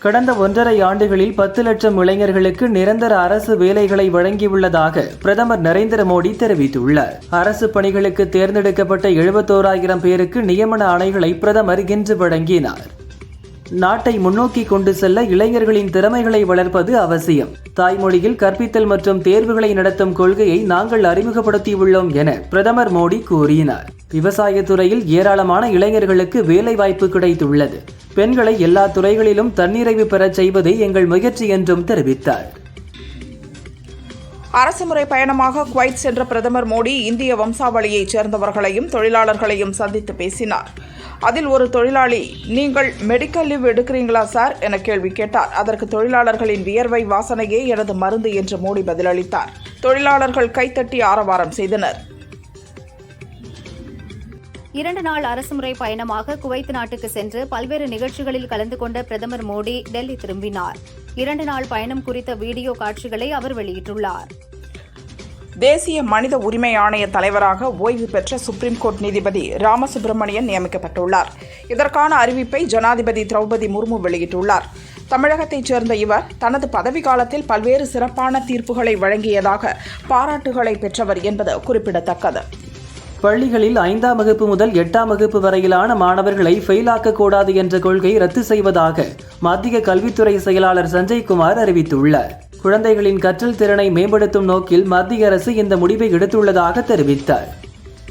கடந்த 1.5 ஆண்டுகளில் 10 லட்சம் இளைஞர்களுக்கு நிரந்தர அரசு வேலைகளை வழங்கியுள்ளதாக பிரதமர் நரேந்திர மோடி தெரிவித்துள்ளார். அரசு பணிகளுக்கு தேர்ந்தெடுக்கப்பட்ட 71,000 பேருக்கு நியமன ஆணைகளை பிரதமர் இன்று வழங்கினார். நாட்டை முன்னோக்கி கொண்டு செல்ல இளைஞர்களின் திறமைகளை வளர்ப்பது அவசியம். தாய்மொழியில் கற்பித்தல் மற்றும் தேர்வுகளை நடத்தும் கொள்கையை நாங்கள் அறிமுகப்படுத்தியுள்ளோம் என பிரதமர் மோடி கூறினார். விவசாயத்துறையில் ஏராளமான இளைஞர்களுக்கு வேலை வாய்ப்பு கிடைத்துள்ளது. பெண்களை எல்லா துறைகளிலும் தன்னிறைவு பெறச் செய்வதே எங்கள் முயற்சி என்றும் தெரிவித்தார். அரசுமுறை பயணமாக குவைத் சென்ற பிரதமர் மோடி இந்திய வம்சாவளியைச் சேர்ந்தவர்களையும் தொழிலாளர்களையும் சந்தித்து பேசினார். அதில் ஒரு தொழிலாளி, நீங்கள் மெடிக்கல் லீவ் எடுக்கிறீங்களா சார் என கேள்வி கேட்டார். அதற்கு தொழிலாளர்களின் வியர்வை வாசனையே எனது மருந்து என்று மோடி பதிலளித்தார். தொழிலாளர்கள் கைத்தட்டி ஆரவாரம் செய்தனர். 2 நாள் அரசுமுறை பயணமாக குவைத் நாட்டுக்கு சென்று பல்வேறு நிகழ்ச்சிகளில் கலந்து கொண்ட பிரதமர் மோடி டெல்லி திரும்பினார். 2 நாள் பயணம் குறித்த வீடியோ காட்சிகளை அவர் வெளியிட்டுள்ளார். தேசிய மனித உரிமை ஆணைய தலைவராக ஓய்வு பெற்ற சுப்ரீம் கோர்ட் நீதிபதி ராமசுப்பிரமணியன் நியமிக்கப்பட்டுள்ளார். இதற்கான அறிவிப்பை ஜனாதிபதி திரௌபதி முர்மு வெளியிட்டுள்ளார். தமிழகத்தைச் சேர்ந்த இவர் தனது பதவி காலத்தில் பல்வேறு சிறப்பான தீர்ப்புகளை வழங்கியதாக பாராட்டுகளை பெற்றவர் என்பது குறிப்பிடத்தக்கது. பள்ளிகளில் 5ஆம் வகுப்பு முதல் 8ஆம் வகுப்பு வரையிலான மாணவர்களை ஃபெயிலாக்கக்கூடாது என்ற கொள்கை ரத்து செய்வதாக மத்திய கல்வித்துறை செயலாளர் சஞ்சய் குமார் அறிவித்துள்ளார். குழந்தைகளின் கற்றல் திறனை மேம்படுத்தும் நோக்கில் மத்திய அரசு இந்த முடிவை எடுத்துள்ளதாக தெரிவித்தார்.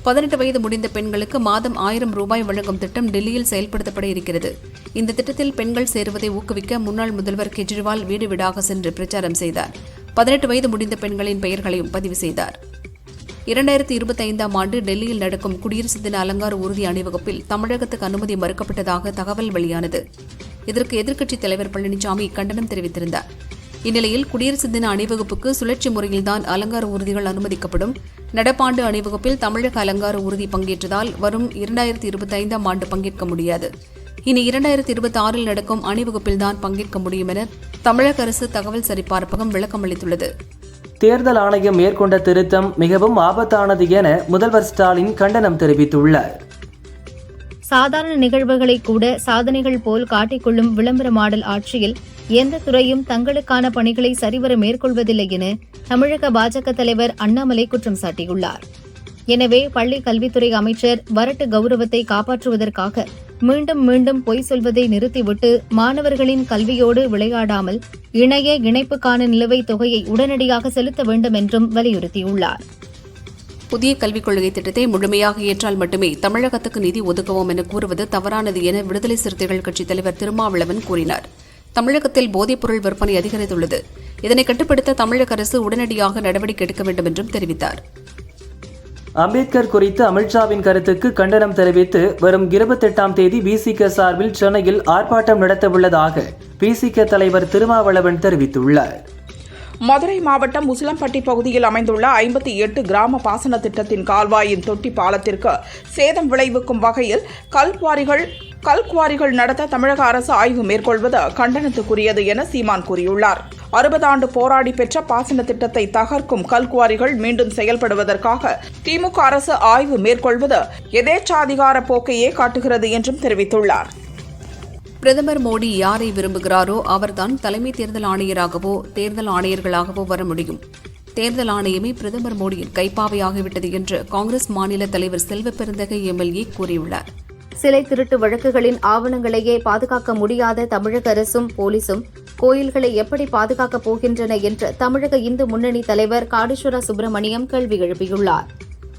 18 வயது முடிந்த பெண்களுக்கு மாதம் 1000 ரூபாய் வழங்கும் திட்டம் டெல்லியில் செயல்படுத்தப்பட இருக்கிறது. இந்த திட்டத்தில் பெண்கள் சேருவதை ஊக்குவிக்க முன்னாள் முதல்வர் கெஜ்ரிவால் வீடு வீடாக சென்று பிரச்சாரம் செய்தார். 18 வயது முடிந்த பெண்களின் பெயர்களையும் பதிவு செய்தார். 2025ஆம் ஆண்டு டெல்லியில் நடக்கும் குடியரசு தின அலங்கார ஊர்தி அணிவகுப்பில் தமிழகத்துக்கு அனுமதி மறுக்கப்பட்டதாக தகவல் வெளியானது. இதற்கு எதிர்க்கட்சித் தலைவர் பழனிசாமி கண்டனம் தெரிவித்திருந்தார். இந்நிலையில் குடியரசு தின அணிவகுப்புக்கு சுழற்சி முறையில்தான் அலங்கார ஊர்திகள் அனுமதிக்கப்படும். நடப்பாண்டு அணிவகுப்பில் தமிழக அலங்கார ஊர்தி பங்கேற்றதால் வரும் 2025ஆம் ஆண்டு பங்கேற்க முடியாது. இனி 2026இல் நடக்கும் அணிவகுப்பில்தான் பங்கேற்க முடியும் என தமிழக அரசு தகவல் சரிபார்ப்பகம் விளக்கம் அளித்துள்ளது. தேர்தல் ஆணையம் மேற்கொண்ட திருத்தம் மிகவும் ஆபத்தானது என முதல்வர் ஸ்டாலின் கண்டனம் தெரிவித்துள்ளார். சாதாரண நிகழ்வுகளை கூட சாதனைகள் போல் காட்டிக்கொள்ளும் விளம்பர மாடல் ஆட்சியில் எந்த துறையும் தங்களுக்கான பணிகளை சரிவர மேற்கொள்வதில்லை என தமிழக பாஜக தலைவர் அண்ணாமலை குற்றம் சாட்டியுள்ளார். எனவே பள்ளி கல்வித்துறை அமைச்சர் வரட்டு கௌரவத்தை காப்பாற்றுவதற்காக மீண்டும் மீண்டும் பொய் சொல்வதை நிறுத்திவிட்டு மாணவர்களின் கல்வியோடு விளையாடாமல் இணைய இணைப்புக்கான நிலுவைத் தொகையை உடனடியாக செலுத்த வேண்டும் என்றும் வலியுறுத்தியுள்ளார். புதிய கல்விக் கொள்கை திட்டத்தை முழுமையாக ஏற்றால் மட்டுமே தமிழகத்துக்கு நிதி ஒதுக்குவோம் என கூறுவது தவறானது என விடுதலை சிறுத்தைகள் கட்சித் தலைவர் திருமாவளவன் கூறினார். தமிழகத்தில் போதைப்பொருள் விற்பனை அதிகரித்துள்ளது. இதனை கட்டுப்படுத்த தமிழக அரசு உடனடியாக நடவடிக்கை எடுக்க வேண்டும் என்றும் தெரிவித்தார். அம்பேத்கர் குறித்து அமித்ஷாவின் கருத்துக்கு கண்டனம் தெரிவித்து வரும் 28ஆம் தேதி பிசிக சார்பில் சென்னையில் ஆர்ப்பாட்டம் நடத்தவுள்ளதாக பிசிக தலைவர் திருமாவளவன் தெரிவித்துள்ளார். மதுரை மாவட்டம் உசிலம்பட்டி பகுதியில் அமைந்துள்ள 58 கிராம பாசன திட்டத்தின் கால்வாயின் தொட்டி பாலத்திற்கு சேதம் விளைவிக்கும் வகையில் கல்குவாரிகள் நடத்த தமிழக அரசு ஆய்வு மேற்கொள்வது கண்டனத்துக்குரியது என சீமான் கூறியுள்ளார். 60 ஆண்டு போராடி பெற்ற பாசன திட்டத்தை தகர்க்கும் கல்குவாரிகள் மீண்டும் செயல்படுவதற்காக திமுக அரசு ஆய்வு மேற்கொள்வது எதேச்சாதிகார போக்கையே காட்டுகிறது என்றும் தெரிவித்துள்ளார். பிரதமர் மோடி யாரை விரும்புகிறாரோ அவர்தான் தலைமை தேர்தல் ஆணையராகவோ தேர்தல் ஆணையர்களாகவோ வர முடியும். தேர்தல் ஆணையமே பிரதமர் மோடியின் கைப்பாவையாகிவிட்டது என்று காங்கிரஸ் மாநில தலைவர் செல்வப்பெருந்தகை எம்எல்ஏ கூறியுள்ளார். சிலை திருட்டு வழக்குகளின் ஆவணங்களையே பாதுகாக்க முடியாத தமிழக அரசும் போலீசும் கோயில்களை எப்படி பாதுகாக்கப் போகின்றன என்று தமிழக இந்து முன்னணி தலைவர் காடீஸ்வர சுப்பிரமணியம் கேள்வி எழுப்பியுள்ளார்.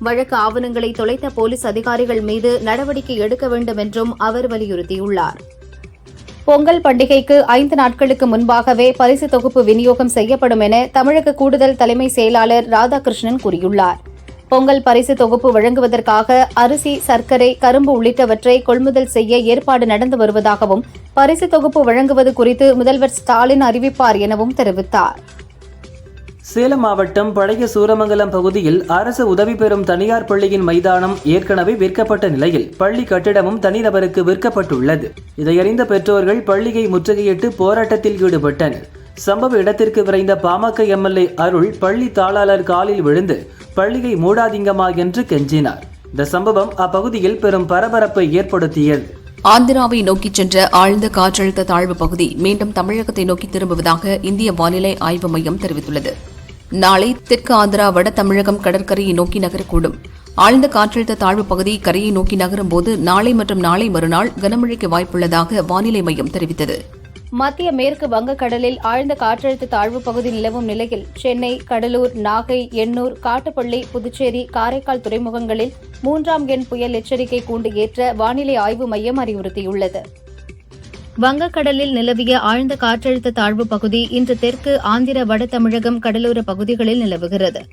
வழக்கு ஆவணங்களை தொலைத்த போலீஸ் அதிகாரிகள் மீது நடவடிக்கை எடுக்க வேண்டும் என்றும் அவர் வலியுறுத்தியுள்ளார். பொங்கல் பண்டிகைக்கு 5 நாட்களுக்கு முன்பாகவே பரிசு தொகுப்பு விநியோகம் செய்யப்படும் என தமிழக கூடுதல் தலைமை செயலாளர் ராதாகிருஷ்ணன் கூறியுள்ளார். பொங்கல் பரிசு தொகுப்பு வழங்குவதற்காக அரிசி, சர்க்கரை, கரும்பு உள்ளிட்டவற்றை கொள்முதல் செய்ய ஏற்பாடு நடந்து வருவதாகவும் பரிசு தொகுப்பு வழங்குவது குறித்து முதல்வர் ஸ்டாலின் அறிவிப்பார் எனவும் தெரிவித்தார். சேலம் மாவட்டம் பழைய சூரமங்கலம் பகுதியில் அரசு உதவி பெறும் தனியார் பள்ளியின் மைதானம் ஏற்கனவே விற்கப்பட்ட நிலையில் பள்ளி கட்டிடமும் தனிநபருக்கு விற்கப்பட்டுள்ளது. இதையறிந்த பெற்றோர்கள் பள்ளியை முற்றுகையிட்டு போராட்டத்தில் ஈடுபட்டனர். சம்பவ இடத்திற்கு விரைந்த பாமக எம்எல்ஏ அருள் பள்ளி தாளாளர் காலில் விழுந்து பள்ளியை மூடாதீங்கமா என்று கெஞ்சினார். இந்த சம்பவம் அப்பகுதியில் பெரும் பரபரப்பை ஏற்படுத்தியது. ஆந்திராவை நோக்கிச் சென்ற ஆழ்ந்த காற்றழுத்த தாழ்வு பகுதி மீண்டும் தமிழகத்தை நோக்கி திரும்புவதாக இந்திய வானிலை ஆய்வு மையம் தெரிவித்துள்ளது. நாளை தெற்கு ஆந்திரா வட தமிழகம் கடற்கரையை நோக்கி நகரக்கூடும். ஆழ்ந்த காற்றழுத்த தாழ்வு பகுதி கரையை நோக்கி நகரும்போது நாளை மற்றும் நாளை மறுநாள் கனமழைக்கு வாய்ப்புள்ளதாக வானிலை மையம் தெரிவித்தது. மத்திய மேற்கு வங்கக்கடலில் ஆழ்ந்த காற்றழுத்த தாழ்வு பகுதி நிலவும் நிலையில் சென்னை, கடலூர், நாகை, எண்ணூர், காட்டுப்பள்ளி, புதுச்சேரி, காரைக்கால் துறைமுகங்களில் 3ஆம் எண் புயல் எச்சரிக்கை கூண்டு ஏற்ற வானிலை ஆய்வு மையம் அறிவுறுத்தியுள்ளது. வங்கக்கடலில் நிலவிய ஆழ்ந்த காற்றழுத்த தாழ்வு பகுதி இன்று தெற்கு ஆந்திர வட தமிழகம் கடலோர பகுதிகளில் நிலவுகிறது.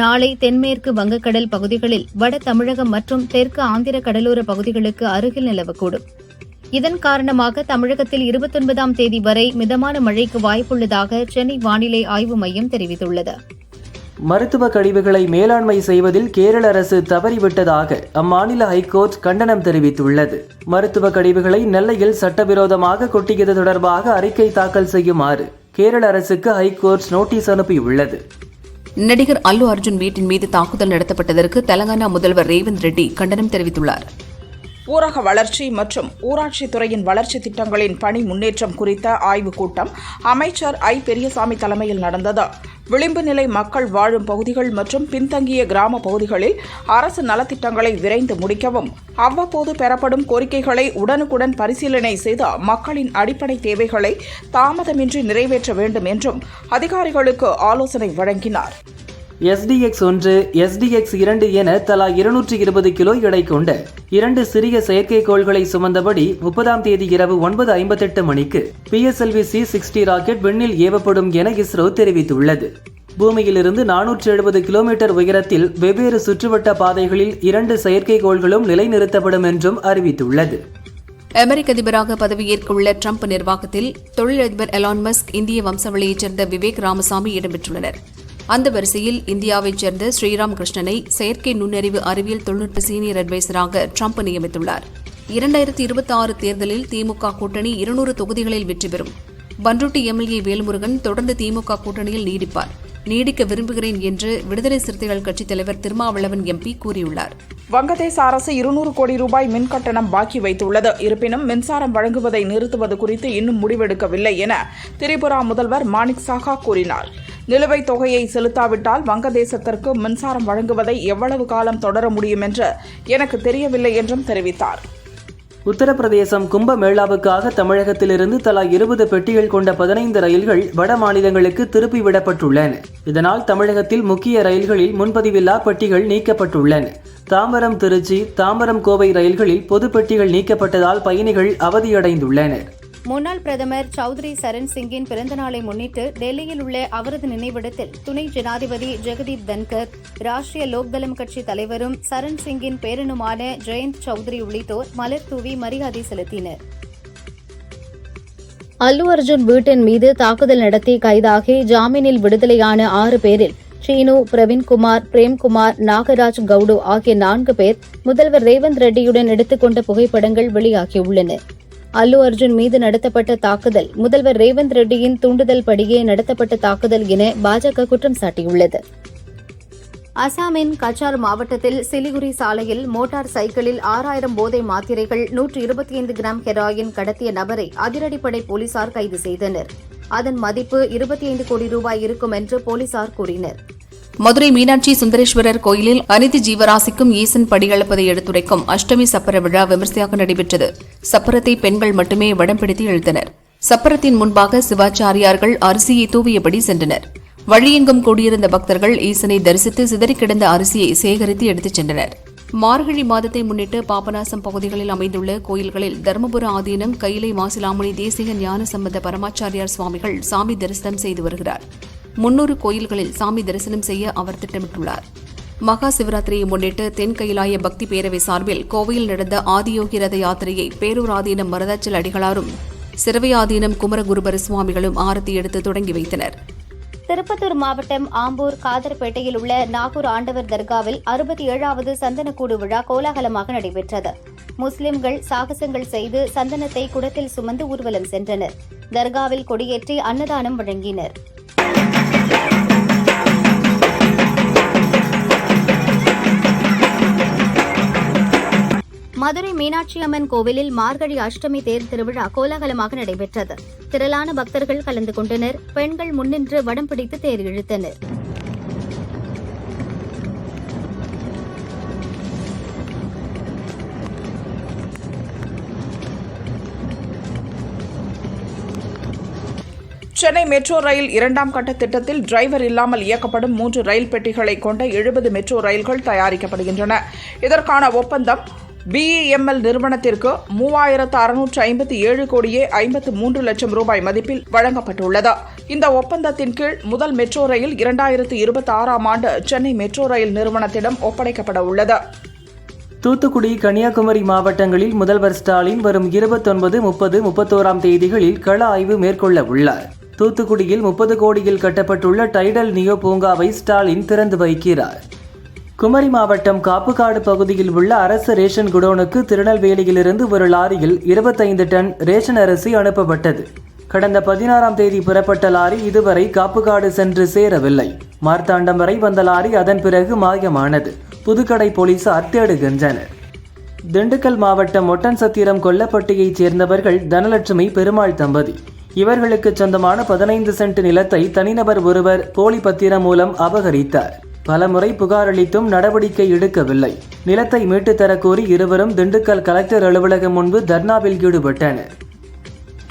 நாளை தென்மேற்கு வங்கக்கடல் பகுதிகளில் வட தமிழகம் மற்றும் தெற்கு ஆந்திர கடலோர பகுதிகளுக்கு அருகில் நிலவக்கூடும். இதன் காரணமாக தமிழகத்தில் 29ஆம் தேதி வரை மிதமான மழைக்கு வாய்ப்புள்ளதாக சென்னை வானிலை ஆய்வு மையம் தெரிவித்துள்ளது. மருத்துவ கழிவுகளை மேலாண்மை செய்வதில் கேரள அரசு தவறிவிட்டதாக அம்மாநில ஹைகோர்ட் கண்டனம் தெரிவித்துள்ளது. மருத்துவ கழிவுகளை நெல்லையில் சட்டவிரோதமாக கொட்டியது தொடர்பாக அறிக்கை தாக்கல் செய்யுமாறு கேரள அரசுக்கு ஹைகோர்ட் நோட்டீஸ் அனுப்பியுள்ளது. நடிகர் அல்லு அர்ஜுன் வீட்டின் மீது தாக்குதல் நடத்தப்பட்டதற்கு தெலங்கானா முதல்வர் ரேவந்த் ரெட்டி கண்டனம் தெரிவித்துள்ளார். ஊரக வளர்ச்சி மற்றும் ஊராட்சித் துறையின் வளர்ச்சி திட்டங்களின் பணி முன்னேற்றம் குறித்த ஆய்வுக் கூட்டம் அமைச்சர் ஐ. பெரியசாமி தலைமையில் நடந்தது. விளிம்பு நிலை மக்கள் வாழும் பகுதிகள் மற்றும் பின்தங்கிய கிராம பகுதிகளில் அரசு நலத்திட்டங்களை விரைந்து முடிக்கவும், அவ்வப்போது பெறப்படும் கோரிக்கைகளை உடனுக்குடன் பரிசீலனை செய்து மக்களின் அடிப்படை தேவைகளை தாமதமின்றி நிறைவேற்ற வேண்டும் என்றும் அதிகாரிகளுக்கு ஆலோசனை வழங்கினார். SDX 1, SDX 2 என தலா 220 கிலோ எடை கொண்ட 2 சிறிய செயற்கைக்கோள்களை சுமந்தபடி 30ஆம் தேதி இரவு 9:58 மணிக்கு PSLV C-60 ராக்கெட் விண்ணில் ஏவப்படும் என இஸ்ரோ தெரிவித்துள்ளது. பூமியிலிருந்து 470 கிலோமீட்டர் உயரத்தில் வெவ்வேறு சுற்றுவட்ட பாதைகளில் 2 செயற்கைக்கோள்களும் நிலைநிறுத்தப்படும் என்றும் அறிவித்துள்ளது. அமெரிக்க அதிபராக பதவியேற்க உள்ள ட்ரம்ப் நிர்வாகத்தில் தொழிலதிபர் எலான் மஸ்க், இந்திய வம்சாவளியைச் சேர்ந்த விவேக் ராமசாமி இடம்பெற்றுள்ளனர். அந்த வரிசையில் இந்தியாவைச் சேர்ந்த ஸ்ரீராம் கிருஷ்ணனை செயற்கை நுண்ணறிவு அறிவியல் தொழில்நுட்ப சீனியர் அட்வைசராக ட்ரம்ப் நியமித்துள்ளார். 2026 தேர்தலில் திமுக கூட்டணி 200 தொகுதிகளில் வெற்றி பெறும். பண்ருட்டி MLA வேல்முருகன் தொடர்ந்து திமுக கூட்டணியில் நீடிக்க விரும்புகிறேன் என்று விடுதலை சிறுத்தைகள் கட்சித் தலைவர் திருமாவளவன் MP கூறியுள்ளார். வங்கதேச அரசு 200 கோடி ரூபாய் மின் கட்டணம் பாக்கி வைத்துள்ளது. இருப்பினும் மின்சாரம் வழங்குவதை நிறுத்துவது குறித்து இன்னும் முடிவெடுக்கவில்லை என திரிபுரா முதல்வர் மாணிக் சாஹா கூறினார். நிலுவைத் தொகையை செலுத்தாவிட்டால் வங்கதேசத்திற்கு மின்சாரம் வழங்குவதை எவ்வளவு காலம் தொடர முடியும் என்று எனக்கு தெரியவில்லை என்றும் தெரிவித்தார். உத்தரப்பிரதேசம் கும்பமேளாவுக்காக தமிழகத்திலிருந்து தலா 20 பெட்டிகள் கொண்ட 15 ரயில்கள் வட மாநிலங்களுக்கு திருப்பி விடப்பட்டுள்ளன. இதனால் தமிழகத்தில் முக்கிய ரயில்களில் முன்பதிவில்லா பெட்டிகள் நீக்கப்பட்டுள்ளன. தாம்பரம் திருச்சி, தாம்பரம் கோவை ரயில்களில் பொது பெட்டிகள் நீக்கப்பட்டதால் பயணிகள் அவதியடைந்துள்ளனர். முன்னாள் பிரதமர் சௌத்ரி சரண் சிங்கின் பிறந்தநாளை முன்னிட்டு டெல்லியில் உள்ள அவரது நினைவிடத்தில் துணை ஜனாதிபதி ஜெகதீப் தன்கர், ராஷ்டிரிய லோக்தளம் கட்சி தலைவரும் சரண் சிங்கின் பேரனுமான ஜெயந்த் சௌத்ரி உள்ளிட்டோர் மலர் தூவி மரியாதை செலுத்தினர். அல்லு அர்ஜுன் வீட்டின் மீது தாக்குதல் நடத்தி கைதாகி ஜாமீனில் விடுதலையான 6 பேரில் சீனு, பிரவீன்குமார், பிரேம்குமார், நாகராஜ் கவுடு ஆகிய 4 பேர் முதல்வர் ரேவந்த் ரெட்டியுடன் எடுத்துக்கொண்ட புகைப்படங்கள் வெளியாகியுள்ளன. அல்லு அர்ஜுன் மீது நடத்தப்பட்ட தாக்குதல் முதல்வர் ரேவந்த் ரெட்டியின் தூண்டுதல் படியே நடத்தப்பட்ட தாக்குதல் என பாஜக குற்றம் சாட்டியுள்ளது. அசாமின் கச்சார் மாவட்டத்தில் சிலிகுரி சாலையில் மோட்டார் சைக்கிளில் 6000 போதை மாத்திரைகள், 125 கிராம் ஹெராயின் கடத்திய நபரை அதிரடிப்படை போலீசார் கைது செய்தனர். அதன் மதிப்பு 25 கோடி ரூபாய் இருக்கும் என்று போலீசார் கூறினர். மதுரை மீனாட்சி சுந்தரேஸ்வரர் கோயிலில் அனைத்து ஜீவராசிக்கும் ஈசன் படியளப்பதை எடுத்துரைக்கும் அஷ்டமி சப்பர விழா விமர்சையாக நடைபெற்றது. சப்பரத்தை பெண்கள் மட்டுமே வடம் பிடித்து இழுத்தனர். சப்பரத்தின் முன்பாக சிவாச்சாரியார்கள் அரிசியை தூவியபடி சென்றனர். வழியெங்கும் கூடியிருந்த பக்தர்கள் ஈசனை தரிசித்து சிதறிக் கிடந்த அரிசியை சேகரித்து எடுத்துச் சென்றனர். மார்கழி மாதத்தை முன்னிட்டு பாபநாசம் பகுதிகளில் அமைந்துள்ள கோயில்களில் தருமபுர ஆதீனம் கைலை மாசிலாமணி தேசிக ஞான சம்பந்த பரமாச்சாரியார் சுவாமிகள் சாமி தரிசனம் செய்து வருகிறார். 300 கோயில்களில் சாமி தரிசனம் செய்ய அவர் திட்டமிட்டுள்ளார். மகா சிவராத்திரியை முன்னிட்டு தென் கைலாய பக்தி பேரவை சார்பில் கோவையில் நடந்த ஆதியோகி ரத யாத்திரையை பேரூர் ஆதீனம் மருதாச்சல் அடிகளாரும் சிறுவை ஆதீனம் குமரகுருபர சுவாமிகளும் ஆரத்தி எடுத்து தொடங்கி வைத்தனர். திருப்பத்தூர் மாவட்டம் ஆம்பூர் காதர்பேட்டையில் உள்ள நாகூர் ஆண்டவர் தர்காவில் 67வது சந்தனக்கூடு விழா கோலாகலமாக நடைபெற்றது. முஸ்லிம்கள் சாகசங்கள் செய்து சந்தனத்தை குடத்தில் சுமந்து ஊர்வலம் சென்றனர். தர்காவில் கொடியேற்றி அன்னதானம் வழங்கினர். மதுரை மீனாட்சி அம்மன் கோவிலில் மார்கழி அஷ்டமி தேர் திருவிழா கோலாகலமாக நடைபெற்றது. திரளான பக்தர்கள் கலந்து கொண்டனர். பெண்கள் முன்னின்று வடம் பிடித்து தேர் இழுத்தனர். சென்னை மெட்ரோ ரயில் 2ஆம் கட்ட திட்டத்தில் டிரைவர் இல்லாமல் இயக்கப்படும் 3 ரயில் பெட்டிகளை கொண்ட 70 மெட்ரோ ரயில்கள் தயாரிக்கப்படுகின்றன. இதற்கான ஒப்பந்தம் BEML நிறுவனத்திற்கு 3657 கோடியே 53 லட்சம் ரூபாய் மதிப்பில் வழங்கப்பட்டுள்ளது. இந்த ஒப்பந்தத்தின் கீழ் முதல் மெட்ரோ ரயில் 2026ஆம் ஆண்டு சென்னை மெட்ரோ ரயில் நிறுவனத்திடம் ஒப்படைக்கப்பட உள்ளது. தூத்துக்குடி, கன்னியாகுமரி மாவட்டங்களில் முதல்வர் ஸ்டாலின் வரும் 29, 30, 31ஆம் தேதிகளில் கள ஆய்வு மேற்கொள்ள உள்ளார். தூத்துக்குடியில் 30 கோடியில் கட்டப்பட்டுள்ள டைடல் நியோ பூங்காவை ஸ்டாலின் திறந்து வைக்கிறார். குமரி மாவட்டம் காப்புக்காடு பகுதியில் உள்ள அரசு ரேஷன் குடோனுக்கு திருநெல்வேலியிலிருந்து ஒரு லாரியில் 25 டன் ரேஷன் அரிசி அனுப்பப்பட்டது. கடந்த 16ஆம் தேதி புறப்பட்ட லாரி இதுவரை காப்புக்காடு சென்று சேரவில்லை. மார்த்தாண்டம் வரை வந்த லாரி அதன் பிறகு மாயமானது. புதுக்கடை போலீசார் தேடுகின்றனர். திண்டுக்கல் மாவட்டம் ஒட்டன்சத்திரம் கொல்லப்பட்டியைச் சேர்ந்தவர்கள் தனலட்சுமி, பெருமாள் தம்பதி. இவர்களுக்கு சொந்தமான 15 சென்ட் நிலத்தை தனிநபர் ஒருவர் போலி பத்திரம் மூலம் அபகரித்தார். பலமுறை புகார் அளித்தும் நடவடிக்கை எடுக்கவில்லை. நிலத்தை மீட்டுத் தரக்கோரி இருவரும் திண்டுக்கல் கலெக்டர் அலுவலகம் முன்பு தர்ணாவில் ஈடுபட்டனர்.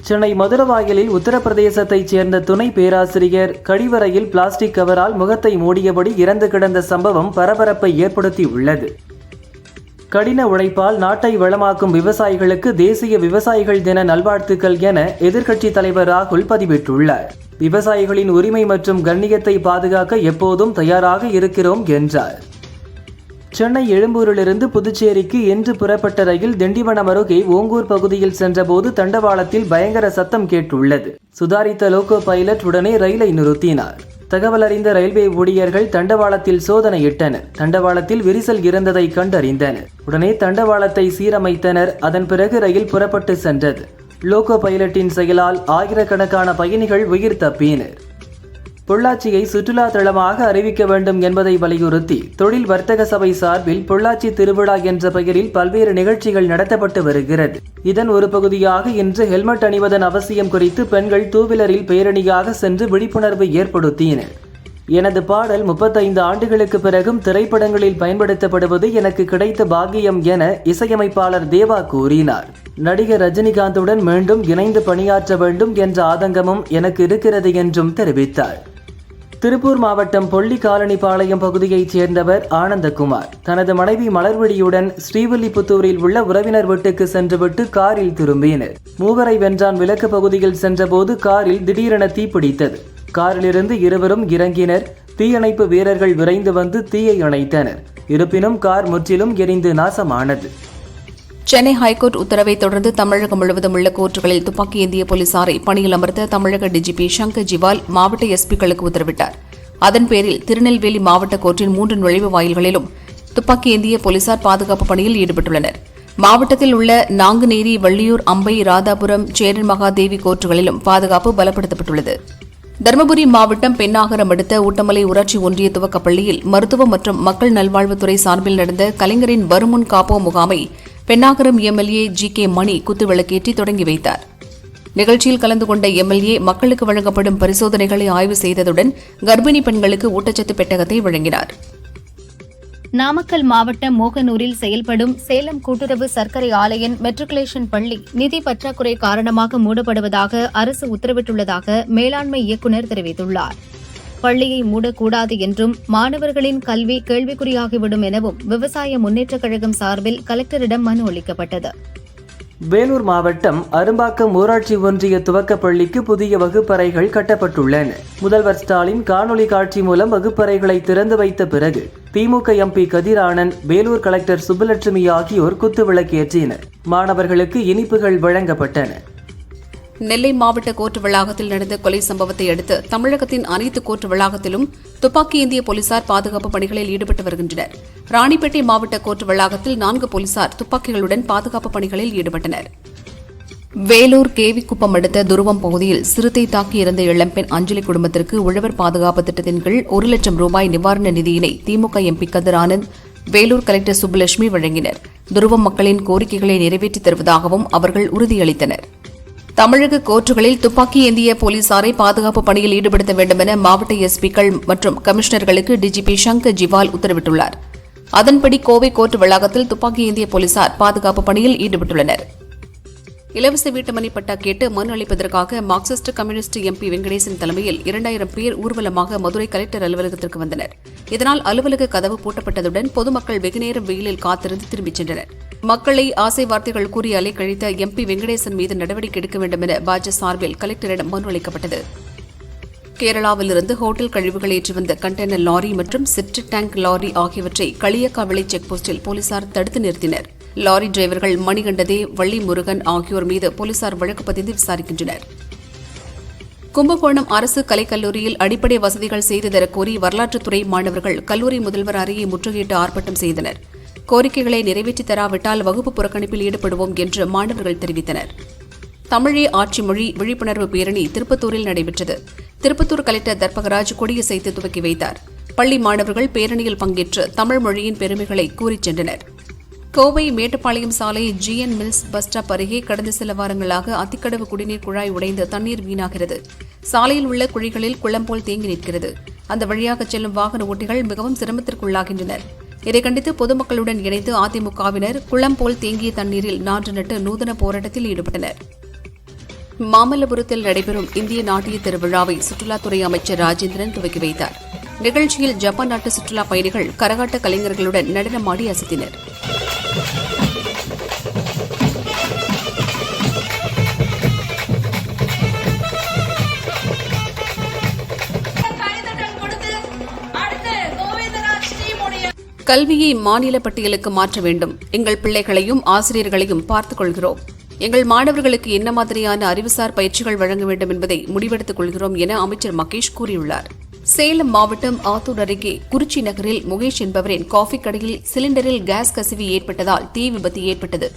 சென்னை மதுரவாயலில் உத்தரப்பிரதேசத்தைச் சேர்ந்த துணை பேராசிரியர் கழிவறையில் பிளாஸ்டிக் கவரால் முகத்தை மூடியபடி இறந்து கிடந்த சம்பவம் பரபரப்பை ஏற்படுத்தியுள்ளது. கடின உழைப்பால் நாட்டை வளமாக்கும் விவசாயிகளுக்கு தேசிய விவசாயிகள் தின நல்வாழ்த்துக்கள் என எதிர்க்கட்சித் தலைவர் ராகுல் பதிவிட்டுள்ளார். விவசாயிகளின் உரிமை மற்றும் கண்ணியத்தை பாதுகாக்க எப்போதும் தயாராக இருக்கிறோம் என்றார். சென்னை எழும்பூரிலிருந்து புதுச்சேரிக்கு இன்று புறப்பட்ட ரயில் திண்டிவனம் அருகே ஓங்கூர் பகுதியில் சென்றபோது தண்டவாளத்தில் பயங்கர சத்தம் கேட்டுள்ளது. சுதாரித்த லோகோ பைலட் உடனே ரயிலை நிறுத்தினார். தகவல் அறிந்த ரயில்வே ஊழியர்கள் தண்டவாளத்தில் சோதனையிட்டனர். தண்டவாளத்தில் விரிசல் இருந்ததை கண்டறிந்தனர். உடனே தண்டவாளத்தை சீரமைத்தனர். அதன் பிறகு ரயில் புறப்பட்டு சென்றது. லோகோ பைலட்டின் செயலால் ஆயிரக்கணக்கான பயணிகள் உயிர் தப்பினர். பொள்ளாச்சியை சுற்றுலா தளமாக அறிவிக்க வேண்டும் என்பதை வலியுறுத்தி தொழில் வர்த்தக சபை சார்பில் பொள்ளாச்சி திருவிழா என்ற பெயரில் பல்வேறு நிகழ்ச்சிகள் நடத்தப்பட்டு வருகிறது. இதன் ஒரு பகுதியாக இன்று ஹெல்மெட் அணிவதன் அவசியம் குறித்து பெண்கள் டூவீலரில் பேரணியாக சென்று விழிப்புணர்வு ஏற்படுத்தினர். எனது பாடல் 35 ஆண்டுகளுக்கு பிறகும் திரைப்படங்களில் பயன்படுத்தப்படுவது எனக்கு கிடைத்த பாக்கியம் என இசையமைப்பாளர் தேவா கூறினார். நடிகர் ரஜினிகாந்துடன் மீண்டும் இணைந்து பணியாற்ற வேண்டும் என்ற ஆதங்கமும் எனக்கு இருக்கிறது என்றும் தெரிவித்தார். திருப்பூர் மாவட்டம் பொள்ளி காலனிபாளையம் பகுதியைச் சேர்ந்தவர் ஆனந்தகுமார் தனது மனைவி மலர்விழியுடன் ஸ்ரீவில்லிபுத்தூரில் உள்ள உறவினர் வீட்டுக்கு சென்றுவிட்டு காரில் திரும்பினர். மூவரை வென்றான் விலக்கு பகுதியில் சென்றபோது காரில் திடீரென தீப்பிடித்தது. காரிலிருந்து இருவரும் இறங்கினர். தீயணைப்பு வீரர்கள் விரைந்து வந்து தீயை அணைத்தனர். இருப்பினும் கார் முற்றிலும் எரிந்து நாசமானது. சென்னை ஹைகோர்ட் உத்தரவை தொடர்ந்து தமிழகம் முழுவதும் உள்ள கோர்ட்டுகளில் துப்பாக்கி ஏந்திய போலீசாரை பணியில் அமர்த்த தமிழக டிஜிபி சங்கர் ஜிவால் மாவட்ட எஸ்பிக்களுக்கு உத்தரவிட்டார். அதன் பேரில் திருநெல்வேலி மாவட்ட கோர்ட்டின் 3 நுழைவு வாயில்களிலும் துப்பாக்கி ஏந்திய போலீசார் பாதுகாப்பு பணியில் ஈடுபட்டுள்ளனர். மாவட்டத்தில் உள்ள நாங்குநேரி, வள்ளியூர், அம்பை, ராதாபுரம், சேரன் மகாதேவி கோர்ட்டுகளிலும் பாதுகாப்பு பலப்படுத்தப்பட்டுள்ளது. தருமபுரி மாவட்டம் பென்னாகரம் அடுத்த ஊட்டமலை ஊராட்சி ஒன்றிய துவக்கப்பள்ளியில் மருத்துவ மற்றும் மக்கள் நல்வாழ்வுத்துறை சார்பில் நடந்த கலைஞரின் வருமுன் காப்போம் முகாமை பென்னாகரம் எம்எல்ஏ GK மணி குத்துவிளக்கேற்றி தொடங்கி வைத்தார். நிகழ்ச்சியில் கலந்து கொண்ட எம்எல்ஏ மக்களுக்கு வழங்கப்படும் பரிசோதனைகளை ஆய்வு செய்ததுடன் கர்ப்பிணி பெண்களுக்கு ஊட்டச்சத்து பெட்டகத்தை வழங்கினார். நாமக்கல் மாவட்டம் மோகனூரில் செயல்படும் சேலம் கூட்டுறவு சர்க்கரை ஆலையின் மெட்ரிகுலேஷன் பள்ளி நிதி பற்றாக்குறை காரணமாக மூடப்படுவதாக அரசு உத்தரவிட்டுள்ளதாக மேலாண்மை இயக்குநர் தெரிவித்துள்ளார். பள்ளியை மூடக்கூடாது என்றும் மாணவர்களின் கல்வி கேள்விக்குறியாகிவிடும் எனவும் விவசாய முன்னேற்றக் கழகம் சார்பில் கலெக்டரிடம் மனு அளிக்கப்பட்டது. வேலூர் மாவட்டம் அரும்பாக்கம் ஊராட்சி ஒன்றிய துவக்க பள்ளிக்கு புதிய வகுப்பறைகள் கட்டப்பட்டுள்ளன. முதல்வர் ஸ்டாலின் காணொலி காட்சி மூலம் வகுப்பறைகளை திறந்து வைத்த பிறகு திமுக MP கதிரானன், வேலூர் கலெக்டர் சுப்புலட்சுமி ஆகியோர் குத்துவிளக்கேற்றினர். மாணவர்களுக்கு இனிப்புகள் வழங்கப்பட்டன. நெல்லை மாவட்ட கோர்ட் வளாகத்தில் நடந்த கொலை சம்பவத்தை அடுத்து தமிழகத்தின் அனைத்து கோர்ட் வளாகத்திலும் துப்பாக்கி ஏந்திய போலீசார் பாதுகாப்பு பணிகளில் ஈடுபட்டு வருகின்றனர். ராணிப்பேட்டை மாவட்ட கோர்ட் வளாகத்தில் 4 போலீசார் துப்பாக்கிகளுடன் பாதுகாப்பு பணிகளில் ஈடுபட்டனர். வேலூர் கேவிக்குப்பம் அடுத்த துருவம் பகுதியில் சிறுத்தை தாக்கி இறந்த இளம்பெண் அஞ்சலி குடும்பத்திற்கு உழவர் பாதுகாப்பு திட்டத்தின் கீழ் 1 லட்சம் ரூபாய் நிவாரண நிதியினை திமுக MP கதிரானந்த், வேலூர் கலெக்டர் சுப்புலட்சுமி வழங்கினர். துருவம் மக்களின் கோரிக்கைகளை நிறைவேற்றித் தருவதாகவும் அவர்கள் உறுதியளித்தனர். தமிழக கோர்ட்டுகளில் துப்பாக்கி ஏந்திய போலீசாரை பாதுகாப்பு பணியில் ஈடுபடுத்த வேண்டும் என மாவட்ட எஸ்பிக்கள் மற்றும் கமிஷனர்களுக்கு டிஜிபி சங்கர் ஜிவால் உத்தரவிட்டுள்ளார். அதன்படி கோவை கோர்ட் வளாகத்தில் துப்பாக்கி ஏந்திய போலீசார் பாதுகாப்பு பணியில் ஈடுபட்டுள்ளனர். இலவச வீட்டுமனை பட்டா கேட்டு மனு அளிப்பதற்காக மார்க்சிஸ்ட் கம்யூனிஸ்ட் எம்பி வெங்கடேசன் தலைமையில் 2000 பேர் ஊர்வலமாக மதுரை கலெக்டர் அலுவலகத்திற்கு வந்தனர். இதனால் அலுவலக கதவு பூட்டப்பட்டதுடன் பொதுமக்கள் வெகுநேரம் வெயிலில் காத்திருந்து திரும்பிச் சென்றனர். மக்களை ஆசை வார்த்தைகள் கூறி அலைக்கழித்த எம்பி வெங்கடேசன் மீது நடவடிக்கை எடுக்க வேண்டும் என பாஜக சார்பில் கலெக்டரிடம் மனு அளிக்கப்பட்டது. கேரளாவிலிருந்து ஹோட்டல் கழிவுகள் ஏற்றி வந்த கண்டெய்னர் லாரி மற்றும் செப்டிக் டேங்க் லாரி ஆகியவற்றை களியக்காவிளை செக் போஸ்டில் போலீசார் தடுத்து நிறுத்தினர். லாரி டிரைவர்கள் மணிகண்டதே, வள்ளி முருகன் ஆகியோர் மீது போலீசார் வழக்கு பதிந்து விசாரிக்கின்றனர். கும்பகோணம் அரசு கலைக்கல்லூரியில் அடிப்படை வசதிகள் செய்து தரக்கோரி வரலாற்றுத்துறை மாணவர்கள் கல்லூரி முதல்வர் அறையை முற்றுகையிட்டு ஆர்ப்பாட்டம் செய்தனர். கோரிக்கைகளை நிறைவேற்றித் தராவிட்டால் வகுப்பு புறக்கணிப்பில் ஈடுபடுவோம் என்று மாணவர்கள் தெரிவித்தனர். தமிழே ஆட்சி மொழி விழிப்புணர்வு பேரணி திருப்பத்தூரில் நடைபெற்றது. திருப்பத்தூர் கலெக்டர் தர்பகராஜ் கொடியசைத்து துவக்கி வைத்தார். பள்ளி மாணவர்கள் பேரணியில் பங்கேற்று தமிழ் மொழியின் பெருமைகளை கூறிச் சென்றனர். கோவை மேட்டுப்பாளையம் சாலை ஜிஎன் மில்ஸ் பஸ் ஸ்டாப் அருகே கடந்த சில வாரங்களாக அத்திக்கடவு குடிநீர் குழாய் உடைந்து தண்ணீர் வீணாகிறது. சாலையில் உள்ள குழிகளில் குளம் போல் தேங்கி நிற்கிறது. அந்த வழியாக செல்லும் வாகன ஓட்டிகள் மிகவும் சிரமத்திற்குள்ளாகின்றனர். இதை கண்டித்து பொதுமக்களுடன் இணைந்து அதிமுகவினர் குளம் போல் தேங்கிய தண்ணீரில் நாற்று நட்டு நூதன போராட்டத்தில் ஈடுபட்டனர். மாமல்லபுரத்தில் நடைபெறும் இந்திய நாட்டிய திருவிழாவை சுற்றுலாத்துறை அமைச்சர் ராஜேந்திரன் துவக்கி வைத்தார். நிகழ்ச்சியில் ஜப்பான் நாட்டு சுற்றுலா பயணிகள் கரகாட்ட கலைஞர்களுடன் நடனமாடி அசத்தினர். கல்வியை மாநில பட்டியலுக்கு மாற்ற வேண்டும். எங்கள் பிள்ளைகளையும் ஆசிரியர்களையும் பார்த்துக் கொள்கிறோம். எங்கள் மாணவர்களுக்கு என்ன மாதிரியான அறிவுசார் பயிற்சிகள் வழங்க வேண்டும் என்பதை முடிவெடுத்துக் கொள்கிறோம் என அமைச்சர் மகேஷ் கூறியுள்ளார். சேலம் மாவட்டம் ஆத்தூர் அருகே குறிச்சி நகரில் முகேஷ் என்பவரின் காஃபி கடையில் சிலிண்டரில் கேஸ் கசிவு ஏற்பட்டதால் தீ விபத்து ஏற்பட்டது.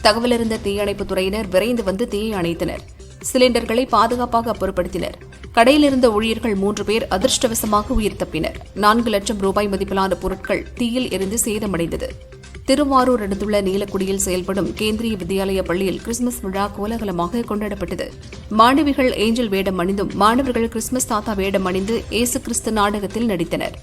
தகவலறிந்த தீயணைப்புத் துறையினர் விரைந்து வந்து தீயை அணைத்தனர். சிலிண்டர்களை பாதுகாப்பாக அப்புறப்படுத்தினர். கடையில் இருந்த ஊழியர்கள் 3 பேர் அதிர்ஷ்டவசமாக உயிர் தப்பினர். 4 லட்சம் ரூபாய் மதிப்பிலான பொருட்கள் தீயில் எரிந்து சேதமடைந்தது. திருவாரூர் அடுத்துள்ள நீலக்குடியில் செயல்படும் கேந்திரிய வித்யாலயா பள்ளியில் கிறிஸ்துமஸ் விழா கோலாகலமாக கொண்டாடப்பட்டது. மாணவிகள் ஏஞ்சல் வேடம் அணிந்தும் மாணவர்கள் கிறிஸ்துமஸ் தாத்தா வேடம் அணிந்து இயேசு கிறிஸ்து நாடகத்தில் நடித்தனர்.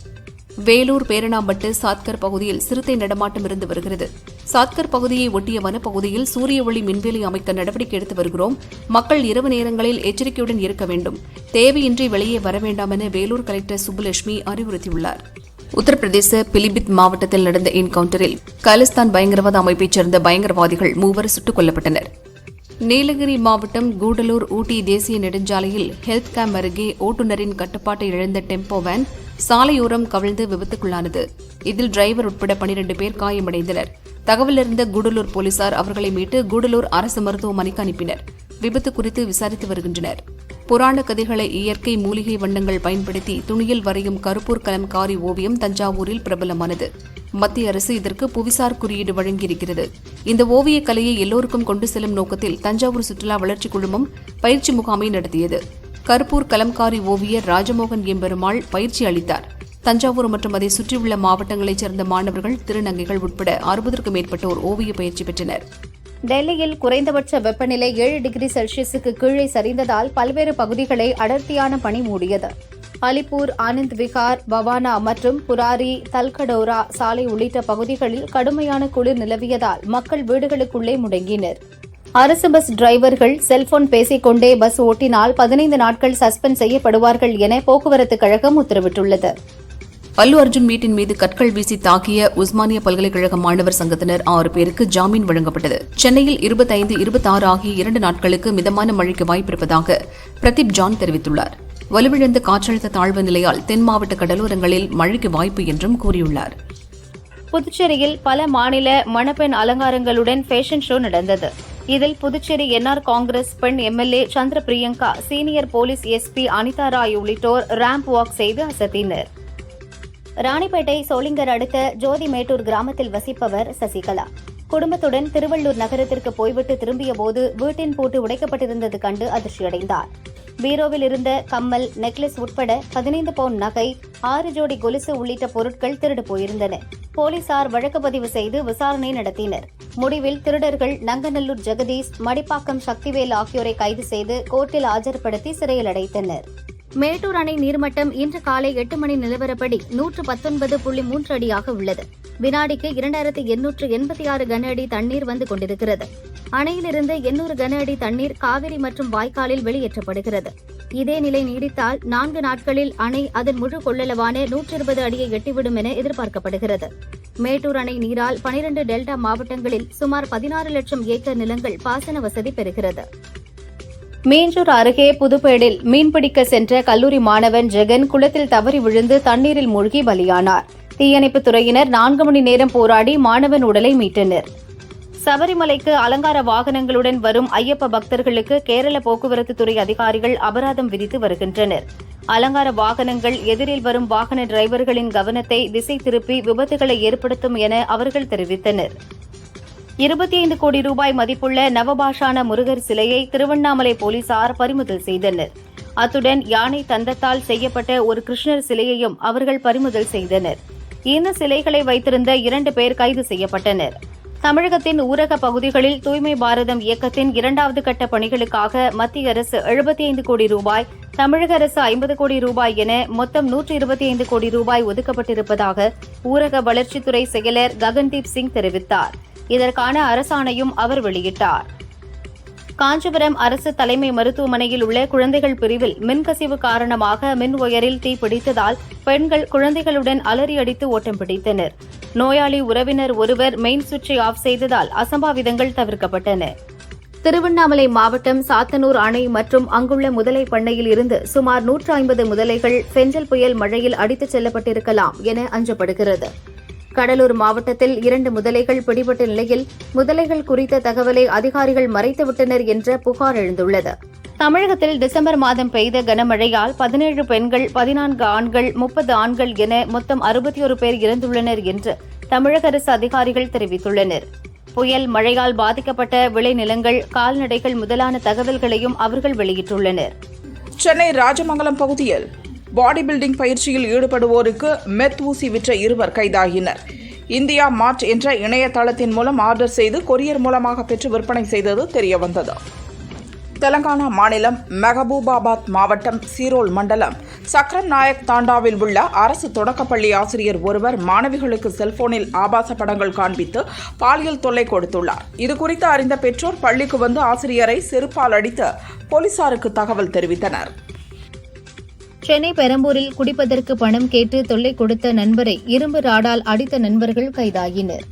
வேலூர் பேரணாம்பட்டு சாத்கர் பகுதியில் சிறுத்தை நடமாட்டம் இருந்து வருகிறது. சாத்கர் பகுதியை ஒட்டிய வனப்பகுதியில் சூரிய ஒளி மின்வேலி அமைக்க நடவடிக்கை எடுத்து வருகிறோம். மக்கள் இரவு நேரங்களில் எச்சரிக்கையுடன் இருக்க வேண்டும். தேவையின்றி வெளியே வர வேண்டாம் என வேலூர் கலெக்டர் சுப்புலட்சுமி அறிவுறுத்தியுள்ளார். உத்தரப்பிரதேச பிலிபித் மாவட்டத்தில் நடந்த என்கவுண்டரில் காலிஸ்தான் பயங்கரவாத அமைப்பைச் சேர்ந்த பயங்கரவாதிகள் 3 சுட்டுக் கொல்லப்பட்டனர். நீலகிரி மாவட்டம் கூடலூர் ஊட்டி தேசிய நெடுஞ்சாலையில் ஹெல்த் கேம்ப் அருகே ஓட்டுநரின் கட்டுப்பாட்டை இழந்த டெம்போ வேன் சாலையோரம் கவிழ்ந்து விபத்துக்குள்ளானது. இதில் டிரைவர் உட்பட 12 பேர் காயமடைந்தனர். தகவலறிந்த கூடலூர் போலீசார் அவர்களை மீட்டு கூடலூர் அரசு மருத்துவமனைக்கு அனுப்பினர். விபத்து குறித்து விசாரித்து வருகின்றனர். புராண கதைகளை இயற்கை மூலிகை வண்ணங்கள் பயன்படுத்தி துணியில் வரையும் கருப்பூர் கலம்காரி ஓவியம் தஞ்சாவூரில் பிரபலமானது. மத்திய அரசு இதற்கு புவிசார் குறியீடு வழங்கியிருக்கிறது. இந்த ஓவியக் கலையை எல்லோருக்கும் கொண்டு செல்லும் நோக்கத்தில் தஞ்சாவூர் சுற்றுலா வளர்ச்சிக் குழுமம் பயிற்சி முகாமை நடத்தியது. கருப்பூர் கலம்காரி ஓவியர் ராஜமோகன் எம்பெருமாள் பயிற்சி அளித்தார். தஞ்சாவூர் மற்றும் அதை சுற்றியுள்ள மாவட்டங்களைச் சேர்ந்த மாணவர்கள், திருநங்கைகள் உட்பட 60க்கும் மேற்பட்டோர் ஓவிய பயிற்சி பெற்றனர். டெல்லியில் குறைந்தபட்ச வெப்பநிலை 7 டிகிரி செல்சியஸுக்கு கீழே சரிந்ததால் பல்வேறு பகுதிகளை அடர்த்தியான பனி மூடியது. அலிப்பூர், ஆனந்த் விஹார், பவானா மற்றும் புராரி, தல்கடோரா சாலை உள்ளிட்ட பகுதிகளில் கடுமையான குளிர் நிலவியதால் மக்கள் வீடுகளுக்குள்ளே முடங்கினர். அரசு பஸ் டிரைவர்கள் செல்போன் பேசிக்கொண்டே பஸ் ஓட்டினால் 15 நாட்கள் சஸ்பெண்ட் செய்யப்படுவார்கள் என போக்குவரத்து கழகம் உத்தரவிட்டுள்ளது. அல்லு அர்ஜுன் வீட்டின் மீது கற்கள் வீசி தாக்கிய உஸ்மானியா பல்கலைக்கழக மாணவர் சங்கத்தினர் 6 பேருக்கு ஜாமீன் வழங்கப்பட்டது. சென்னையில் 25, 26 ஆகிய 2 நாட்களுக்கு மிதமான மழைக்கு வாய்ப்பிருப்பதாக பிரதீப் ஜான் தெரிவித்துள்ளார். வலுவிழந்த காற்றழுத்த தாழ்வு நிலையால் தென் மாவட்ட கடலோரங்களில் மழைக்கு வாய்ப்பு என்றும் கூறியுள்ளார். புதுச்சேரியில் பல மாநில மணப்பெண் அலங்காரங்களுடன் ஃபேஷன் ஷோ நடந்தது. இதில் புதுச்சேரி என்ஆர் காங்கிரஸ் பெண் MLA Chandra Priyanka, senior police SP Anitha Rai உள்ளிட்டோர் ரேம்ப் வாக் செய்து அசத்தினர். ராணிப்பேட்டை சோளிங்கர் அடுத்த ஜோதிமேட்டூர் கிராமத்தில் வசிப்பவர் சசிகலா. குடும்பத்துடன் திருவள்ளூர் நகரத்திற்கு போய்விட்டு திரும்பியபோது வீட்டின் பூட்டு உடைக்கப்பட்டிருந்தது கண்டு அதிர்ச்சியடைந்தார். பீரோவில் இருந்த கம்மல், நெக்லஸ் உட்பட 15 பவுன் நகை, 6 ஜோடி கொலுசு உள்ளிட்ட பொருட்கள் திருடு போயிருந்தன. போலீசார் வழக்கு பதிவு செய்து விசாரணை நடத்தினர். முடிவில் திருடர்கள் நங்கநல்லூர் ஜெகதீஷ், மடிப்பாக்கம் சக்திவேல் ஆகியோரை கைது செய்து கோர்ட்டில் ஆஜர்படுத்தி சிறையில் அடைத்தனர். மேட்டூர் அணை நீர்மட்டம் இன்று காலை 8 மணி நிலவரப்படி 119.3 அடியாக உள்ளது. வினாடிக்கு 2886 கன அடி தண்ணீர் வந்து கொண்டிருக்கிறது. அணையிலிருந்து 800 கன அடி தண்ணீர் காவிரி மற்றும் வாய்க்காலில் வெளியேற்றப்படுகிறது. இதே நிலை நீடித்தால் 4 நாட்களில் அணை அதன் முழு கொள்ளளவான 120 அடியை எட்டிவிடும் என எதிர்பார்க்கப்படுகிறது. மேட்டூர் அணை நீரால் 12 டெல்டா மாவட்டங்களில் சுமார் 16 லட்சம் ஏக்கர் நிலங்கள் பாசன வசதி பெறுகிறது. மீஞ்சூர் அருகே புதுப்பேடில் மீன்பிடிக்க சென்ற கல்லூரி மாணவன் ஜெகன் குளத்தில் தவறி விழுந்து தண்ணீரில் மூழ்கி பலியானார். தீயணைப்புத் துறையினர் 4 மணி நேரம் போராடி மாணவன் உடலை மீட்டனர். சபரிமலைக்கு அலங்கார வாகனங்களுடன் வரும் ஐயப்ப பக்தர்களுக்கு கேரள போக்குவரத்து துறை அதிகாரிகள் அபராதம் விதித்து வருகின்றனர். அலங்கார வாகனங்கள் எதிரில் வரும் வாகன டிரைவர்களின் கவனத்தை திசை திருப்பி விபத்துகளை ஏற்படுத்தும் என அவர்கள் தெரிவித்தனர். 25 கோடி ரூபாய் மதிப்புள்ள நவபாஷான முருகர் சிலையை திருவண்ணாமலை போலீசார் பறிமுதல் செய்தனர். அத்துடன் யானை தந்தத்தால் செய்யப்பட்ட ஒரு கிருஷ்ணர் சிலையையும் அவர்கள் பறிமுதல் செய்தனர். இந்த சிலைகளை வைத்திருந்த 2 பேர் கைது செய்யப்பட்டனர். தமிழகத்தின் ஊரக பகுதிகளில் தூய்மை பாரதம் இயக்கத்தின் 2வது கட்ட பணிகளுக்காக மத்திய அரசு 75 கோடி ரூபாய், தமிழக அரசு 50 கோடி ரூபாய் என மொத்தம் 125 கோடி ரூபாய் ஒதுக்கப்பட்டிருப்பதாக ஊரக வளர்ச்சித்துறை செயலர் ககன்தீப் சிங் தெரிவித்தார். இதற்கான அரசாணையும் அவர் வெளியிட்டார். காஞ்சிபுரம் அரசு தலைமை மருத்துவமனையில் உள்ள குழந்தைகள் பிரிவில் மின்கசிவு காரணமாக மின் ஒயரில் தீ பிடித்ததால் பெண்கள் குழந்தைகளுடன் அலறி அடித்து ஓட்டம் பிடித்தனர். நோயாளி உறவினர் ஒருவர் மெயின் சுவிட்சை ஆஃப் செய்ததால் அசம்பாவிதங்கள் தவிர்க்கப்பட்டன. திருவண்ணாமலை மாவட்டம் சாத்தனூர் அணை மற்றும் அங்குள்ள முதலை பண்ணையில் இருந்து சுமார் 150 முதலைகள் பெஞ்சல் புயல் மழையில் அடித்துச் செல்லப்பட்டிருக்கலாம் என அஞ்சப்படுகிறது. கடலூர் மாவட்டத்தில் 2 முதலைகள் பிடிபட்ட நிலையில் முதலைகள் குறித்த தகவலை அதிகாரிகள் மறைத்துவிட்டனர் என்ற புகார் எழுந்துள்ளது. தமிழகத்தில் டிசம்பர் மாதம் பெய்த கனமழையால் 17 பெண்கள், 14 ஆண்கள், 30 ஆண்கள் என மொத்தம் 61 பேர் இறந்துள்ளனர் என்று தமிழக அரசு அதிகாரிகள் தெரிவித்துள்ளனர். புயல் மழையால் பாதிக்கப்பட்ட விளைநிலங்கள், கால்நடைகள் முதலான தகவல்களையும் அவர்கள் வெளியிட்டுள்ளனர். சென்னை ராஜமங்கலம் பகுதியில் பாடி பில்டிங் பயிற்சியில் ஈடுபடுவோருக்கு மெத் ஊசி விற்ற 2 கைதாகினர். இந்தியா மார்ட் என்ற இணையதளத்தின் மூலம் ஆர்டர் செய்து கொரியர் மூலமாக பெற்று விற்பனை செய்தது தெரியவந்தது. தெலங்கானா மாநிலம் மெஹபூபாபாத் மாவட்டம் சீரோல் மண்டலம் சக்ரம் நாயக் தாண்டாவில் உள்ள அரசு தொடக்கப்பள்ளி ஆசிரியர் ஒருவர் மாணவிகளுக்கு செல்போனில் ஆபாச படங்கள் காண்பித்து பாலியல் தொல்லை கொடுத்துள்ளார். இதுகுறித்து அறிந்த பெற்றோர் பள்ளிக்கு வந்து ஆசிரியரை செருப்பால் அடித்து போலீசாருக்கு தகவல் தெரிவித்தனர். சென்னை பெரம்பூரில் குடிப்பதற்கு பணம் கேட்டு தொல்லை கொடுத்த நண்பரை இரும்பு ராடால் அடித்த நண்பர்கள் கைதாகினர்.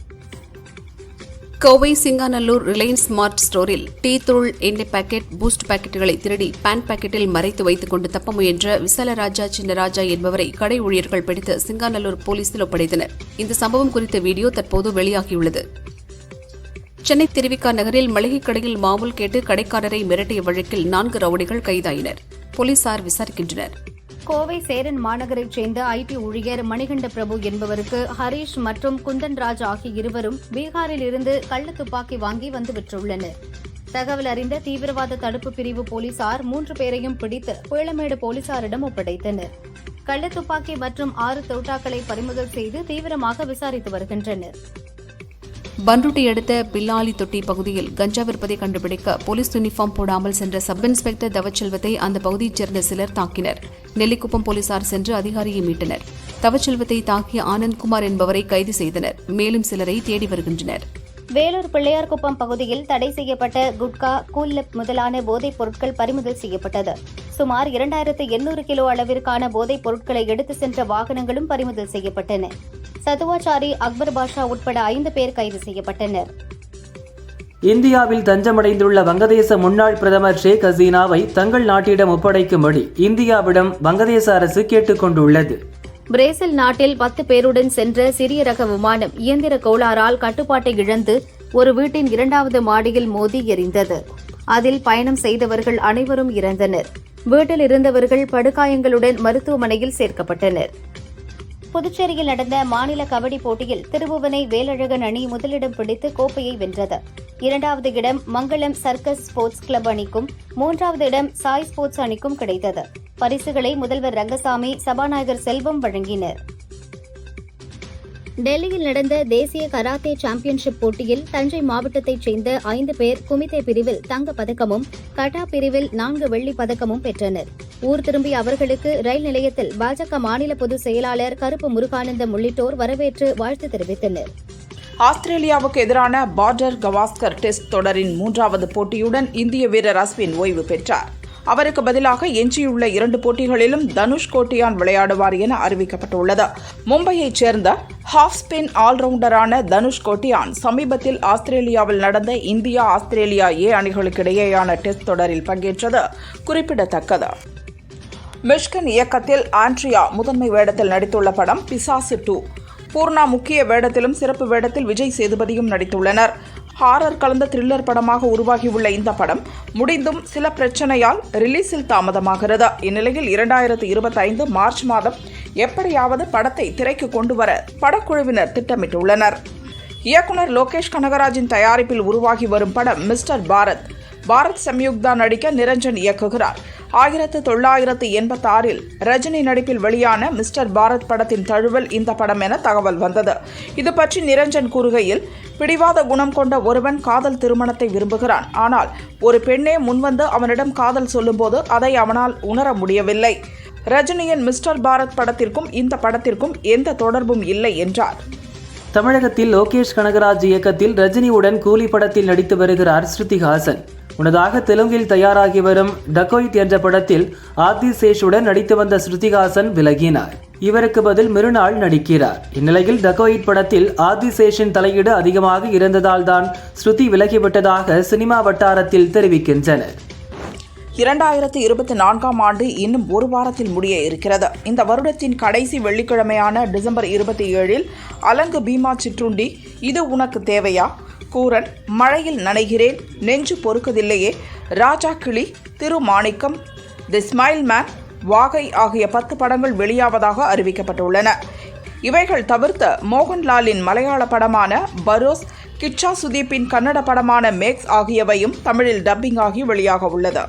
கோவை சிங்காநல்லூர் ரிலையன்ஸ் ஸ்மார்ட் ஸ்டோரில் டீ தூள், எண்ணெய் பாக்கெட், பூஸ்ட் பாக்கெட்டுகளை திருடி பேன் பாக்கெட்டில் மறைத்து வைத்துக் கொண்டு தப்ப முயன்ற விசாலராஜா சின்னராஜா என்பவரை கடை ஊழியர்கள் பிடித்து சிங்காநல்லூர் போலீசில் ஒப்படைத்தனர். இந்த சம்பவம் குறித்த வீடியோ தற்போது வெளியாகியுள்ளது. சென்னை திருவிக நகரில் மளிகை கடையில் மாமூல் கேட்டு கடைக்காரரை மிரட்டிய வழக்கில் 4 ரவுடிகள் கைதாயினர். போலீசார் விசாரிக்கின்றனர். கோவை சேரன் மாநகரைச் சேர்ந்த ஐடி ஊழியர் மணிகண்ட பிரபு என்பவருக்கு ஹரீஷ் மற்றும் குந்தன்ராஜ் ஆகிய இருவரும் பீகாரில் இருந்து கள்ள துப்பாக்கி வாங்கி வந்து விற்றுள்ளனர். தகவல் அறிந்த தீவிரவாத தடுப்பு பிரிவு போலீசார் 3 பேரையும் பிடித்து பீளமேடு போலீசாரிடம் ஒப்படைத்தனர். கள்ள துப்பாக்கி மற்றும் 6 தோட்டாக்களை பறிமுதல் செய்து தீவிரமாக விசாரித்து வருகின்றனர். பன்ருட்டி அடுத்த பில்லாலி தொட்டி பகுதியில் கஞ்சா விற்பதை கண்டுபிடிக்க போலீஸ் யூனிஃபார்ம் போடாமல் சென்ற சப் இன்ஸ்பெக்டர் தவச்செல்வத்தை அந்த பகுதியைச் சேர்ந்த சிலர் தாக்கினர். நெல்லிக்குப்பம் போலீசார் சென்று அதிகாரியை மீட்டனர். தவச்செல்வத்தை தாக்கிய ஆனந்த்குமார் என்பவரை கைது செய்தனர். மேலும் சிலரை தேடி வருகின்றனர். வேலூர் பிள்ளையார்குப்பம் பகுதியில் தடை செய்யப்பட்ட குட்கா, கூல்லப் முதலான போதைப் பொருட்கள் பறிமுதல் செய்யப்பட்டது. சுமார் 2800 கிலோ அளவிற்கான போதைப் பொருட்களை எடுத்து சென்ற வாகனங்களும் பறிமுதல் செய்யப்பட்டன. சதுவாச்சாரி அக்பர் பாஷா உட்பட 5 பேர் கைது செய்யப்பட்டனர். இந்தியாவில் தஞ்சமடைந்துள்ள வங்கதேச முன்னாள் பிரதமர் ஷேக் ஹசீனாவை தங்கள் நாட்டிடம் ஒப்படைக்கும்படி இந்தியாவிடம் வங்கதேச அரசு கேட்டுக் கொண்டுள்ளது. பிரேசில் நாட்டில் 10 பேருடன் சென்ற சிறிய ரக விமானம் இயந்திர கோளாறால் கட்டுப்பாட்டை இழந்து ஒரு வீட்டின் 2வது மாடியில் மோதி எரிந்தது. அதில் பயணம் செய்தவர்கள் அனைவரும் இறந்தனர். வீட்டில் இருந்தவர்கள் படுகாயங்களுடன் மருத்துவமனையில் சேர்க்கப்பட்டனர். புதுச்சேரியில் நடந்த மாநில கபடி போட்டியில் திருபுவனை வேலழகன் அணி முதலிடம் பிடித்து கோப்பையை வென்றது. இரண்டாவது இடம் மங்களம் சர்க்கஸ் ஸ்போர்ட்ஸ் கிளப் அணிக்கும், மூன்றாவது இடம் சாய் ஸ்போர்ட்ஸ் அணிக்கும் கிடைத்தது. பரிசுகளை முதல்வர் ரங்கசாமி, சபாநாயகர் செல்வம் வழங்கினர். டெல்லியில் நடந்த தேசிய கராத்தே சாம்பியன்ஷிப் போட்டியில் தஞ்சை மாவட்டத்தைச் சேர்ந்த 5 பேர் குமிதே பிரிவில் தங்கப் பதக்கமும், கட்டா பிரிவில் 4 வெள்ளிப் பதக்கமும் பெற்றனர். ஊர் திரும்பிய அவர்களுக்கு ரயில் நிலையத்தில் பாஜக மாநில பொதுச் செயலாளர் கருப்பு முருகானந்தம் உள்ளிட்டோர் வரவேற்று வாழ்த்து தெரிவித்தனர். ஆஸ்திரேலியாவுக்கு எதிரான பார்டர் கவாஸ்கர் டெஸ்ட் தொடரின் 3வது போட்டியுடன் இந்திய வீரர் அஸ்வின் ஓய்வு பெற்றார். அவருக்கு பதிலாக எஞ்சியுள்ள 2 போட்டிகளிலும் தனுஷ் கோட்டியான் விளையாடுவார் என அறிவிக்கப்பட்டுள்ளது. மும்பையைச் சேர்ந்த ஹாஃப் ஸ்பின் ஆல்ரவுண்டரான தனுஷ் கோட்டியான் சமீபத்தில் ஆஸ்திரேலியாவில் நடந்த இந்தியா ஆஸ்திரேலியா ஏ அணிகளுக்கிடையேயான டெஸ்ட் தொடரில் பங்கேற்றது குறிப்பிடத்தக்கது. மிஷ்கின் இயக்கத்தில் ஆண்ட்ரியா முதன்மை வேடத்தில் நடித்துள்ள படம் பிசாசு 2. பூர்ணா முக்கிய வேடத்திலும் சிறப்பு வேடத்தில் விஜய் சேதுபதியும் நடித்துள்ளனர். ஹாரர் கலந்த த்ரில்லர் படமாக உருவாகியுள்ள இந்த படம் முடிந்தும் சில பிரச்சனையால் ரிலீஸில் தாமதமாகிறது. இந்நிலையில் 2025 மார்ச் மாதம் எப்படியாவது படத்தை திரைக்கு கொண்டுவர படக்குழுவினர் திட்டமிட்டுள்ளனர். இயக்குனர் லோகேஷ் கனகராஜின் தயாரிப்பில் உருவாகி வரும் படம் மிஸ்டர் பாரத் சம்யுக்தா நடிக்க நிரஞ்சன் இயக்குகிறார். 1986 ரஜினி நடிப்பில் வெளியான மிஸ்டர் பாரத் படத்தின் தழுவல் இந்த படம் என தகவல் வந்தது. இது பற்றி நிரஞ்சன் கூறுகையில், பிடிவாத குணம் கொண்ட ஒருவன் காதல் திருமணத்தை விரும்புகிறான். ஆனால் ஒரு பெண்ணே முன்வந்து அவனிடம் காதல் சொல்லும்போது அதை அவனால் உணர முடியவில்லை. ரஜினியின் மிஸ்டர் பாரத் படத்திற்கும் இந்த படத்திற்கும் எந்த தொடர்பும் இல்லை என்றார். தமிழகத்தில் லோகேஷ் கனகராஜ் இயக்கத்தில் ரஜினியுடன் கூலி படத்தில் நடித்து வருகிறார் ஸ்ருதிஹாசன். முன்னதாக தெலுங்கில் தயாராகி வரும் டக்கோயிட் என்ற படத்தில் ஆதிசேஷுடன் நடித்து வந்த ஸ்ருதிஹாசன் விலகினார். இவருக்கு பதில் மிருனாள் நடிக்கிறார். இந்நிலையில் டக்கோயிட் படத்தில் ஆதிசேஷின் தலையீடு அதிகமாக இருந்ததால் தான் ஸ்ருதி விலகிவிட்டதாக சினிமா வட்டாரத்தில் தெரிவிக்கின்றனர். 2024ஆம் ஆண்டு இன்னும் ஒரு வாரத்தில் முடிய இருக்கிறது. இந்த வருடத்தின் கடைசி வெள்ளிக்கிழமையான டிசம்பர் 27இல் அலங்கு பீமா சிற்றுண்டி, இது உனக்கு தேவையா, கூரன், மழையில் நனைகிறேன், நெஞ்சு பொறுக்குதில்லையே, ராஜா கிளி, திருமாணிக்கம், தி ஸ்மைல் மேன், வாகை ஆகிய 10 படங்கள் வெளியாவதாக அறிவிக்கப்பட்டுள்ளன. இவைகள் தவிர்த்து மோகன்லாலின் மலையாள படமான பரோஸ், கிச்சா சுதீப்பின் கன்னட படமான மேக்ஸ் ஆகியவையும் தமிழில் டப்பிங் ஆகி வெளியாக உள்ளது.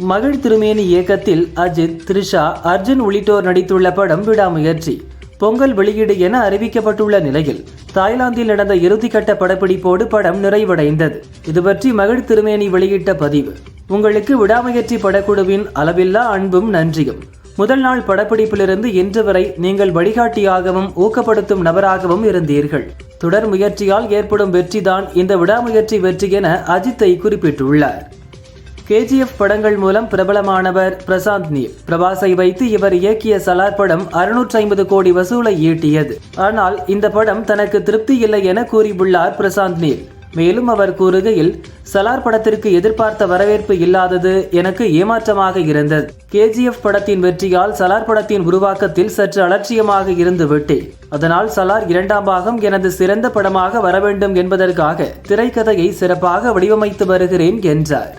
மகிழ் திருமேனி இயக்கத்தில் அஜித், த்ரிஷா, அர்ஜுன் உள்ளிட்டோர் நடித்துள்ள படம் விடாமுயற்சி பொங்கல் வெளியீடு என அறிவிக்கப்பட்டுள்ள நிலையில் தாய்லாந்தில் நடந்த இறுதிக்கட்ட படப்பிடிப்போடு படம் நிறைவடைந்தது. இதுபற்றி மகிழ் திருமேனி வெளியிட்ட பதிவு: உங்களுக்கு விடாமுயற்சி படக்குழுவின் அளவில்லா அன்பும் நன்றியும். முதல் நாள் படப்பிடிப்பிலிருந்து இன்று வரை நீங்கள் வழிகாட்டியாகவும் ஊக்கப்படுத்தும் நபராகவும் இருந்தீர்கள். தொடர் முயற்சியால் ஏற்படும் வெற்றிதான் இந்த விடாமுயற்சி வெற்றி என அஜித்தை குறிப்பிட்டுள்ளார். KGF படங்கள் மூலம் பிரபலமானவர் பிரசாந்த் நீல். பிரபாஸை வைத்து இவர் இயக்கிய சலார் படம் 650 கோடி வசூலை ஈட்டியது. ஆனால் இந்த படம் தனக்கு திருப்தி இல்லை என கூறியுள்ளார் பிரசாந்த் நீல். மேலும் அவர் கூறுகையில், சலார் படத்திற்கு எதிர்பார்த்த வரவேற்பு இல்லாதது எனக்கு ஏமாற்றமாக இருந்தது. KGF படத்தின் வெற்றியால் சலார் படத்தின் உருவாக்கத்தில் சற்று அலட்சியமாக இருந்து விட்டேன். அதனால் சலார் 2ஆம் பாகம் எனது சிறந்த படமாக வர வேண்டும் என்பதற்காக திரைக்கதையை சிறப்பாக வடிவமைத்து வருகிறேன் என்றார்.